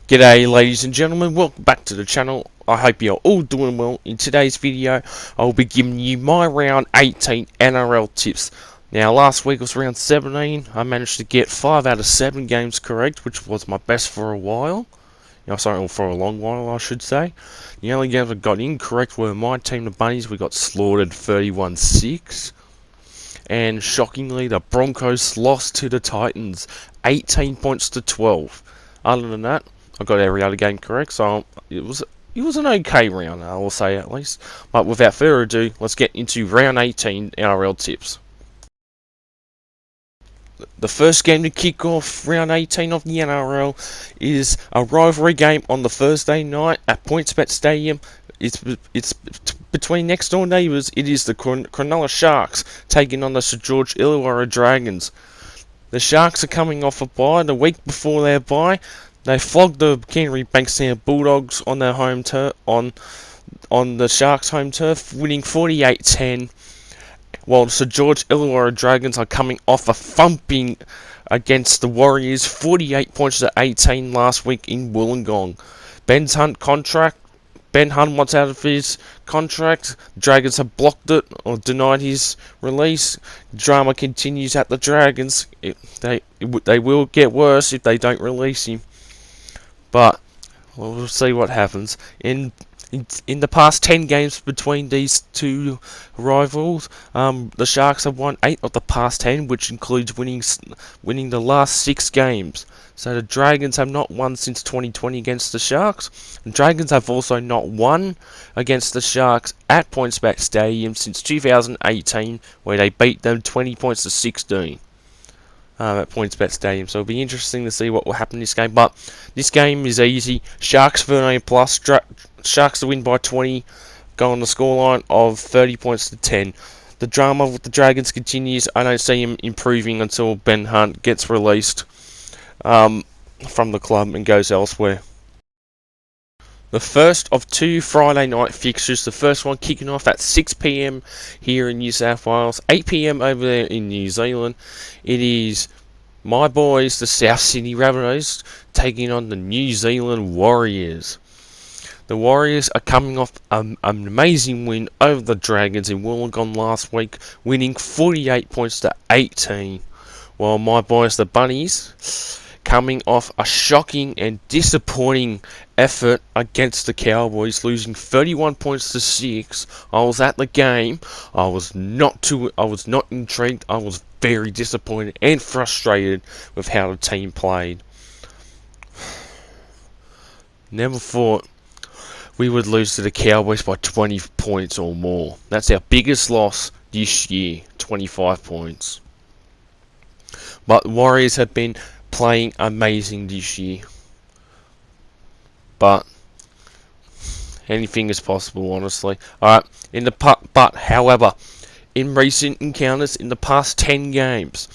G'day ladies and gentlemen, welcome back to the channel. I hope you're all doing well. In today's video, I'll be giving you my round 18 NRL tips. Now last week was round 17, I managed to get 5 out of 7 games correct, which was my best for a while. Sorry, for a long while I should say. The only games I got incorrect were my team, the Bunnies. We got slaughtered 31-6. And shockingly, the Broncos lost to the Titans 18 points to 12. Other than that, I got every other game correct, so it was an okay round, I will say at least. But without further ado, let's get into round 18 NRL tips. The first game to kick off round 18 of the NRL is a rivalry game on the Thursday night at PointsBet Stadium. It's between next door neighbours. It is the Cronulla Sharks taking on the St George Illawarra Dragons. The Sharks are coming off a bye. The week before their bye, they flogged the Canterbury Bankstown Bulldogs on their home turf, on the Sharks' home turf, winning 48-10. While the St George Illawarra Dragons are coming off a thumping against the Warriors, 48 points to 18 last week in Wollongong. Ben Hunt wants out of his contract. Dragons have blocked it or denied his release. Drama continues at the Dragons. They will get worse if they don't release him. But we'll see what happens. In the past 10 games between these two rivals, the Sharks have won 8 of the past 10, which includes winning the last 6 games. So the Dragons have not won since 2020 against the Sharks. The Dragons have also not won against the Sharks at PointsBet Stadium since 2018, where they beat them 20 points to 16. At PointsBet Stadium, so it'll be interesting to see what will happen in this game. But this game is easy. Sharks for an A+. Sharks to win by 20, go on the scoreline of 30 points to 10. The drama with the Dragons continues. I don't see him improving until Ben Hunt gets released from the club and goes elsewhere. The first of 2 Friday night fixtures, the first one kicking off at 6 PM here in New South Wales, 8 PM over there in New Zealand. It is my boys, the South Sydney Rabbitohs, taking on the New Zealand Warriors. The Warriors are coming off an amazing win over the Dragons in Wollongong last week, winning 48 points to 18. While my boys, the Bunnies, coming off a shocking and disappointing effort against the Cowboys, losing 31 points to 6. I was at the game. I was not intrigued. I was very disappointed and frustrated with how the team played. Never thought we would lose to the Cowboys by 20 points or more. That's our biggest loss this year, 25 points. But the Warriors have been playing amazing this year, but anything is possible, honestly. Alright, however, in recent encounters in the past 10 games,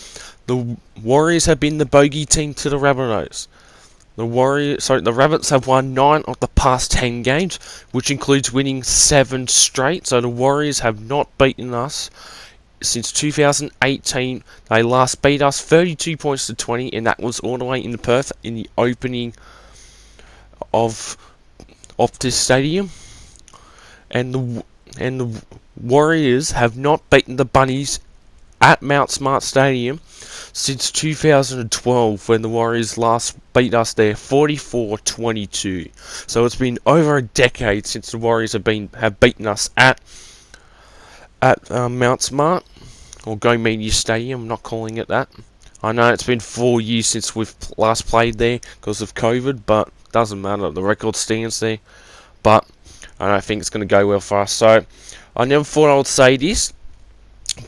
the Warriors have been the bogey team to the Rabbitohs. The Rabbits have won 9 of the past 10 games, which includes winning 7 straight. So the Warriors have not beaten us since 2018. They last beat us 32 points to 20, and that was all the way in Perth in the opening of this stadium. And the Warriors have not beaten the Bunnies at Mount Smart Stadium since 2012, when the Warriors last beat us there 44-22. So it's been over a decade since the Warriors have beaten us at Mount Smart, or Go Media Stadium. I'm not calling it that. I know it's been 4 years since we've last played there because of COVID, but doesn't matter. The record stands there. But I don't think it's going to go well for us. So I never thought I would say this,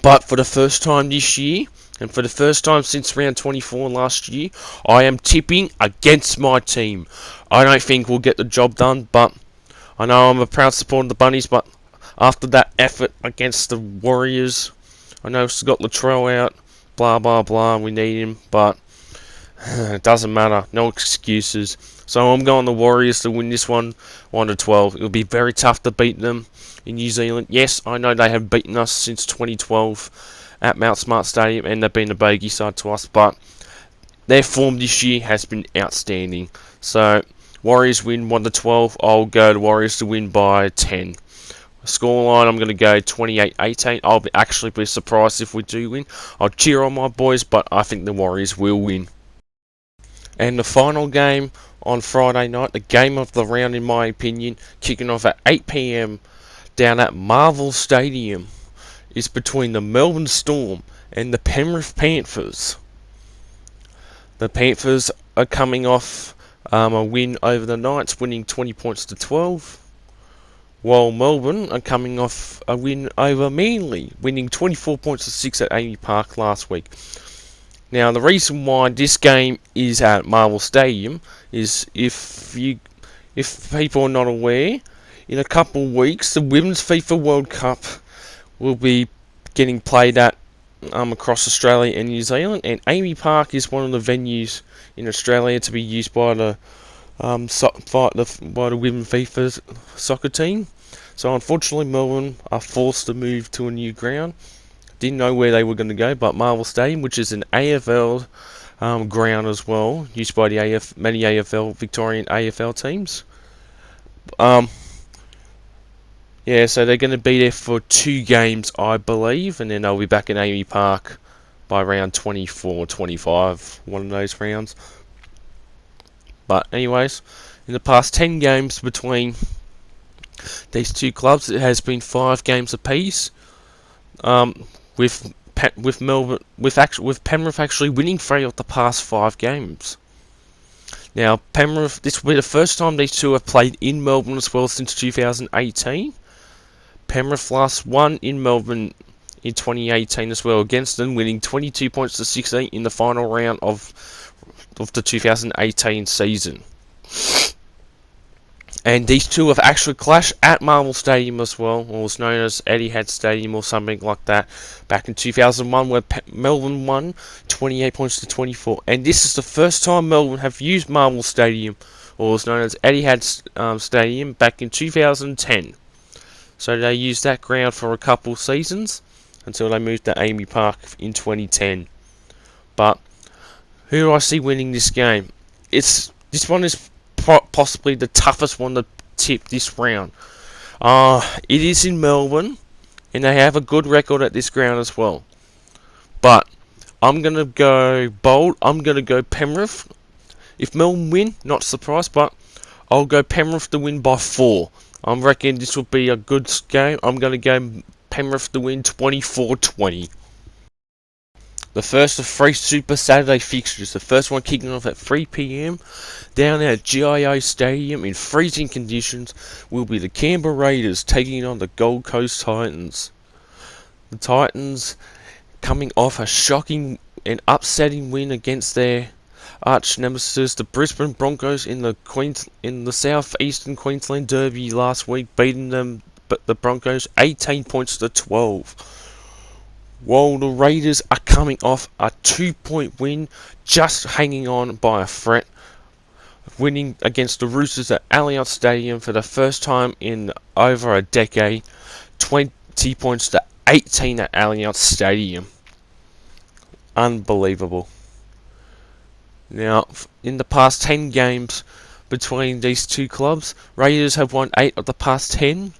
but for the first time this year, and for the first time since round 24 last year, I am tipping against my team. I don't think we'll get the job done, but I know I'm a proud supporter of the Bunnies, but after that effort against the Warriors, I know we've got Latrell out, blah blah blah, we need him, but it doesn't matter, no excuses. So I'm going the Warriors to win this one 1-12. It'll be very tough to beat them in New Zealand. Yes, I know they have beaten us since 2012 at Mount Smart Stadium, and they've been a bogey side to us, but their form this year has been outstanding. So Warriors win 1-12. I'll go the Warriors to win by 10. Scoreline, I'm going to go 28-18. I'll actually be surprised if we do win. I'll cheer on my boys, but I think the Warriors will win. And the final game on Friday night, the game of the round in my opinion, kicking off at 8 p.m. down at Marvel Stadium, is between the Melbourne Storm and the Penrith Panthers. The Panthers are coming off a win over the Knights, winning 20 points to 12. While Melbourne are coming off a win over Manly, winning 24 points to 6 at Amy Park last week. Now, the reason why this game is at Marvel Stadium is if people are not aware, in a couple of weeks, the Women's FIFA World Cup will be getting played at across Australia and New Zealand, and Amy Park is one of the venues in Australia to be used by the women FIFA soccer team. So unfortunately Melbourne are forced to move to a new ground. Didn't know where they were going to go, but Marvel Stadium, which is an AFL ground as well, used by the many Victorian AFL teams. Yeah, so they're going to be there for 2 games, I believe, and then they'll be back in Amy Park by round 24, 25, one of those rounds. But anyways, in the past 10 games between these two clubs, it has been 5 games apiece. With Penrith actually winning 3 of the past 5 games. Now, Penrith, this will be the first time these two have played in Melbourne as well since 2018. Penrith last won in Melbourne in 2018 as well against them, winning 22 points to 16 in the final round of the 2018 season. And these two have actually clashed at Marvel Stadium as well, or was known as Etihad Stadium or something like that, back in 2001, where Melbourne won 28 points to 24. And this is the first time Melbourne have used Marvel Stadium, or was known as Etihad Stadium, back in 2010. So they used that ground for a couple seasons until they moved to Amy Park in 2010. But who do I see winning this game? This one is possibly the toughest one to tip this round. It is in Melbourne, and they have a good record at this ground as well. But I'm going to go bold. I'm going to go Penrith. If Melbourne win, not surprised, but I'll go Penrith to win by 4. I reckon this will be a good game. I'm going to go Penrith to win 24-20. The first of 3 Super Saturday fixtures. The first one kicking off at 3 p.m. down at GIO Stadium in freezing conditions will be the Canberra Raiders taking on the Gold Coast Titans. The Titans coming off a shocking and upsetting win against their arch nemesis, the Brisbane Broncos, in the southeastern Queensland Derby last week, beating them, but the Broncos 18 points to 12. While the Raiders are coming off a 2-point win, just hanging on by a thread, winning against the Roosters at Allianz Stadium for the first time in over a decade, 20 points to 18 at Allianz Stadium. Unbelievable. Now, in the past 10 games between these two clubs, Raiders have won 8 of the past 10,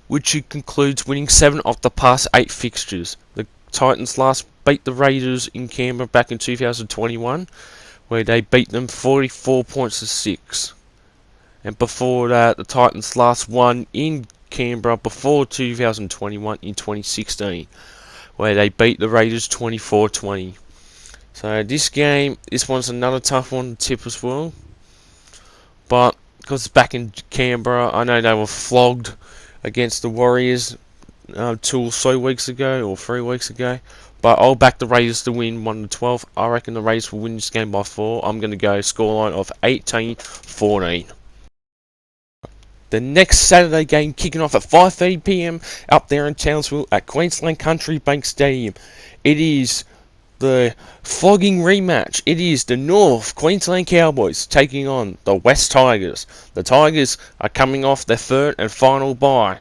which concludes winning 7 of the past 8 fixtures. The Titans last beat the Raiders in Canberra back in 2021, where they beat them 44 points to 6. And before that, the Titans last won in Canberra before 2021 in 2016, where they beat the Raiders 24-20. So this one's another tough one to tip as well. But because it's back in Canberra, I know they were flogged against the Warriors 2 or so weeks ago, or 3 weeks ago. But I'll back the Raiders to win 1-12. I reckon the Raiders will win this game by 4. I'm going to go scoreline of 18-14. The next Saturday game kicking off at 5:30 p.m. up there in Townsville at Queensland Country Bank Stadium. It is the flogging rematch. It is the North Queensland Cowboys taking on the West Tigers. The Tigers are coming off their 3rd and final bye.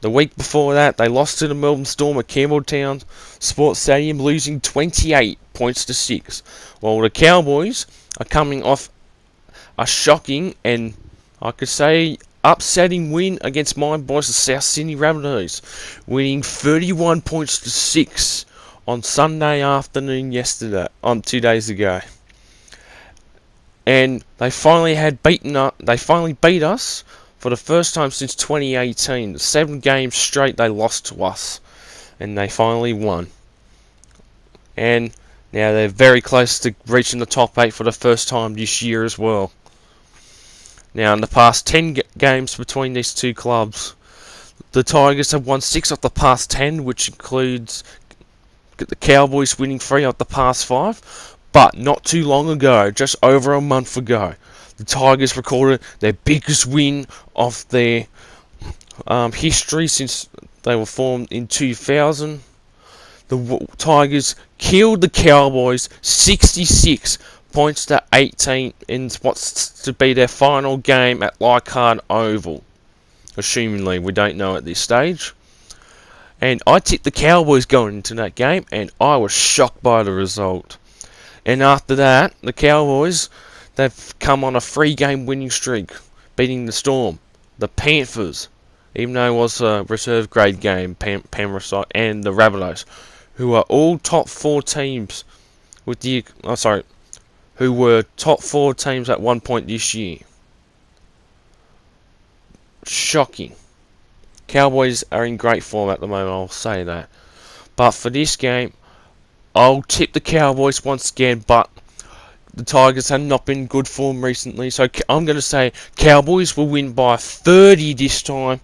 The week before that, they lost to the Melbourne Storm at Campbelltown Sports Stadium, losing 28 points to 6. While the Cowboys are coming off a shocking and, I could say, upsetting win against my boys, the South Sydney Rabbitohs, winning 31 points to 6 on Sunday afternoon yesterday, 2 days ago. And they finally beat us for the first time since 2018. 7 games straight they lost to us, and they finally won. And now they're very close to reaching the top 8 for the first time this year as well. Now, in the past 10 games between these two clubs, the Tigers have won 6 of the past 10, which includes the Cowboys winning 3 of the past 5. But not too long ago, just over a month ago, the Tigers recorded their biggest win of their history since they were formed in 2000. The Tigers killed the Cowboys 66 points to 18 in what's to be their final game at Leichhardt Oval. Assumingly, we don't know at this stage. And I tipped the Cowboys going into that game, and I was shocked by the result. And after that, the Cowboys, they've come on a 3-game winning streak, beating the Storm, the Panthers, even though it was a reserve grade game, Penrith and the Rabbitohs, who are all top 4 teams who were top 4 teams at one point this year. Shocking. Cowboys are in great form at the moment, I'll say that. But for this game, I'll tip the Cowboys once again, but the Tigers have not been in good form recently, so I'm going to say Cowboys will win by 30 this time.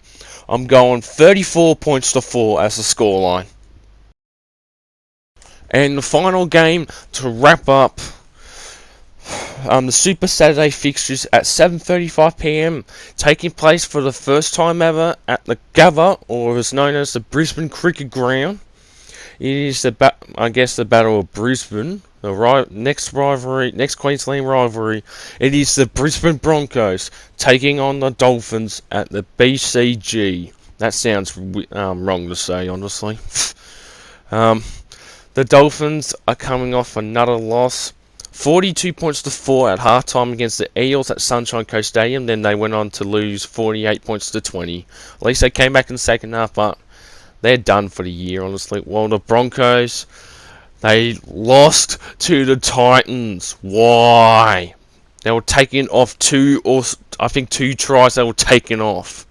I'm going 34 points to 4 as the scoreline. And the final game to wrap up the Super Saturday fixtures at 7:35 p.m. taking place for the first time ever at the Gabba, or as known as the Brisbane Cricket Ground. It is the Battle of Brisbane, the next Queensland rivalry. It is the Brisbane Broncos taking on the Dolphins at the BCG. That sounds wrong to say, honestly. The Dolphins are coming off another loss, 42 points to 4 at halftime against the Eels at Sunshine Coast Stadium. Then they went on to lose 48 points to 20. At least they came back in the second half, but they're done for the year, honestly. Well, the Broncos, they lost to the Titans. Why? They were taking off 2 tries. They were taken off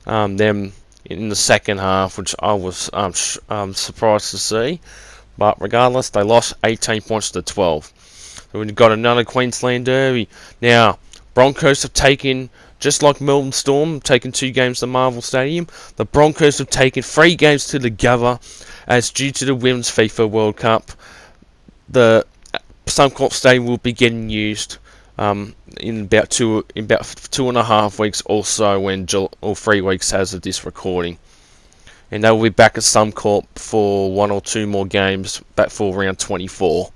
them in the second half, which I was surprised to see. But regardless, they lost 18 points to 12. So we've got another Queensland derby. Now, Broncos have taken, just like Melbourne Storm, taken 2 games to Marvel Stadium. The Broncos have taken 3 games to the Gabba, as due to the Women's FIFA World Cup, the Suncorp Stadium will be getting used in about 2.5 weeks or so, or 3 weeks as of this recording. And they will be back at Suncorp for 1 or 2 more games, back for round 24.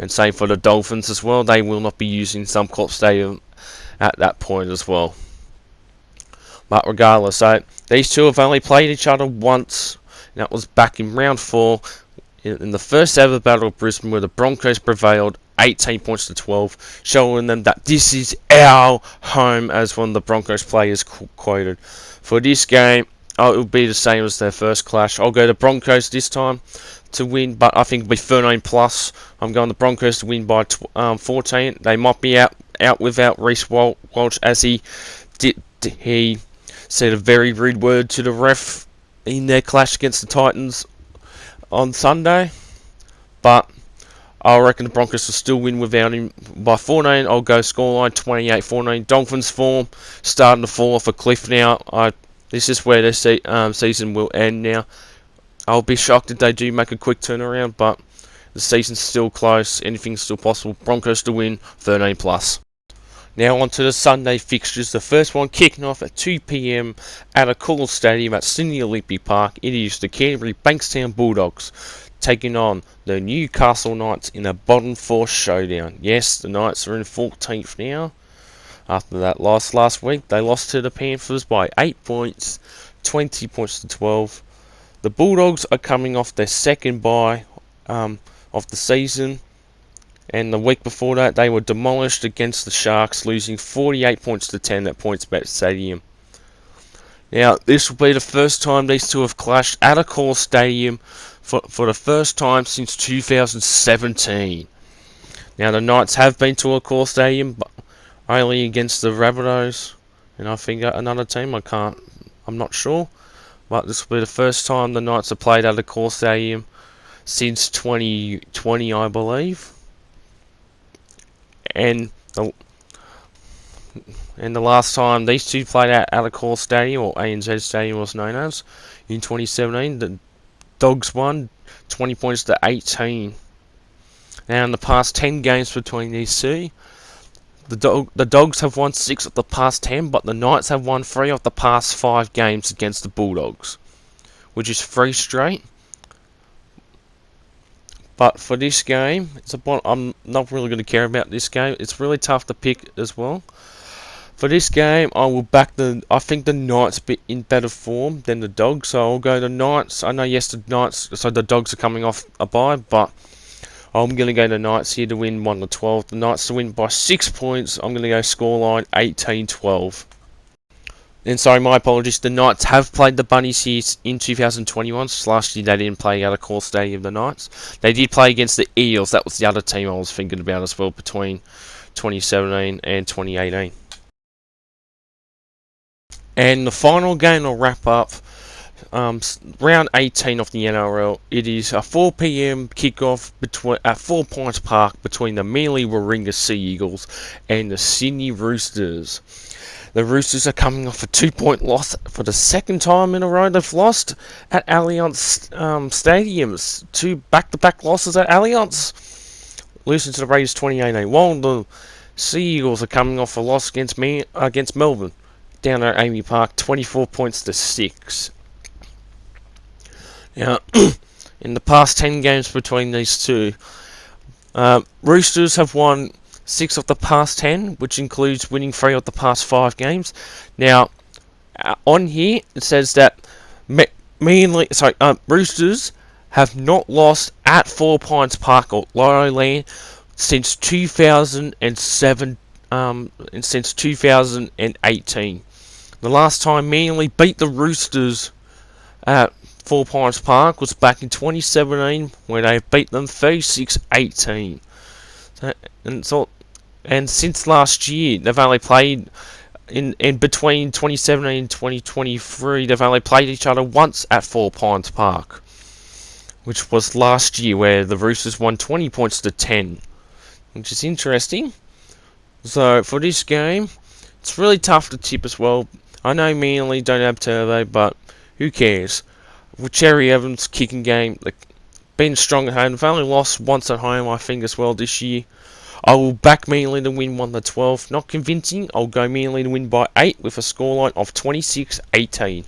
And same for the Dolphins as well. They will not be using Suncorp Stadium at that point as well. But regardless, so these two have only played each other once. And that was back in round 4 in the first ever Battle of Brisbane, where the Broncos prevailed 18 points to 12, showing them that this is our home, as one of the Broncos players quoted. For this game, it will be the same as their first clash. I'll go the Broncos this time to win, but I think it'll be 13 plus. I'm going the Broncos to win by 14. They might be out without Reece Walsh, as he said a very rude word to the ref in their clash against the Titans on Sunday. But I reckon the Broncos will still win without him by 14. I'll go scoreline 28-14. Dolphins form starting to fall off a cliff now. This is where their season will end now. I'll be shocked if they do make a quick turnaround, but the season's still close. Anything's still possible. Broncos to win 13 plus. Now on to the Sunday fixtures. The first one kicking off at 2 p.m. at a Coolers Stadium at Sydney Olympic Park. It is the Canterbury Bankstown Bulldogs taking on the Newcastle Knights in a bottom 4 showdown. Yes, the Knights are in 14th now. After that loss last week, they lost to the Panthers by 8 points, 20 points to 12. The Bulldogs are coming off their second bye of the season, And the week before that, they were demolished against the Sharks, losing 48 points to 10 at PointsBet Stadium. Now, this will be the first time these two have clashed at a core stadium for the first time since 2017. Now, the Knights have been to a core stadium, but only against the Rabbitohs, and I think another team. I'm not sure, but this will be the first time the Knights have played at a core stadium since 2020, I believe. And the last time these two played at Alicorn Stadium, or ANZ Stadium was known as, in 2017, the Dogs won 20 points to 18. Now in the past 10 games between these two, the Dogs have won 6 of the past 10, but the Knights have won 3 of the past 5 games against the Bulldogs, which is 3 straight. But for this game, I'm not really going to care about this game. It's really tough to pick as well. For this game, I will back I think the Knights a bit in better form than the Dogs, so I'll go the Knights. I know yes, the Knights, so the Dogs are coming off a bye, but I'm going to go the Knights here to win 1-12. The Knights to win by 6 points. I'm going to go scoreline 18-12. And sorry, my apologies. The Knights have played the Bunnies here in 2021. So last year they didn't play at a core stadium, the Knights. They did play against the Eels. That was the other team I was thinking about as well between 2017 and 2018. And the final game will wrap up round 18 of the NRL. It is a 4 PM kickoff at 4 Points Park between the Manly Warringah Sea Eagles and the Sydney Roosters. The Roosters are coming off a 2-point loss for the second time in a row. They've lost at Allianz Stadiums. 2 back-to-back losses at Allianz. Losing to the Raiders 2018. While the Sea Eagles are coming off a loss against Melbourne down at Amy Park, 24 points to 6. Now, in the past 10 games between these two, Roosters have won 6 of the past 10, which includes winning 3 of the past 5 games. Now, on here, it says that Roosters have not lost at 4 Points Park or Lowland since 2007, and since 2018. The last time Manly beat the Roosters at 4 Points Park was back in 2017, where they beat them 36-18. And since last year, they've only played in between 2017 and 2023. They've only played each other once at 4 Points Park, which was last year, where the Roosters won 20 points to 10, which is interesting. So for this game, it's really tough to tip as well. I know Manly don't have Turbo, but who cares? With Cherry Evans' kicking game, being strong at home, they've only lost once at home, I think, as well this year. I will back Manly to win 1-12. Not convincing. I'll go Manly to win by 8 with a scoreline of 26-18.